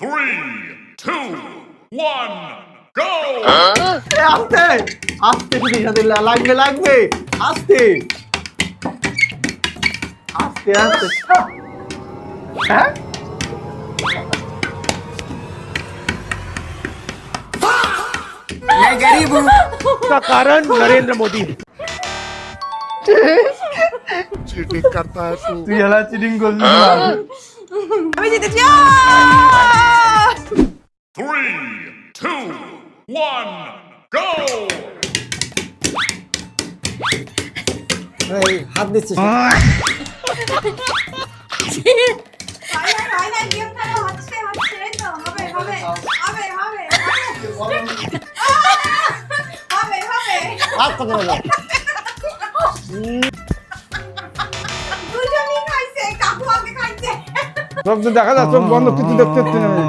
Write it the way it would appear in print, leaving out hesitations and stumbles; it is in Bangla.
3, 2, 1, go! আস্তে আস্তে সাথে লাগবে লাগবে আস্তে আস্তে আস্তে হ্যাঁ मैं गरीब हूँ का कारण नरेंद्र मोदी है। चीटिंग करता है तू তুই এলা চিটিং করলি আমি জিতেছি 3, 2, 1, go! हाथ दीजिए हाथ पकड़ लो দুজনই খাইছে কাকু আগে খাইছে চোখ তো দেখা যায় চোখ বন্ধ কিছু দেখতে পাচ্ছি না আমি।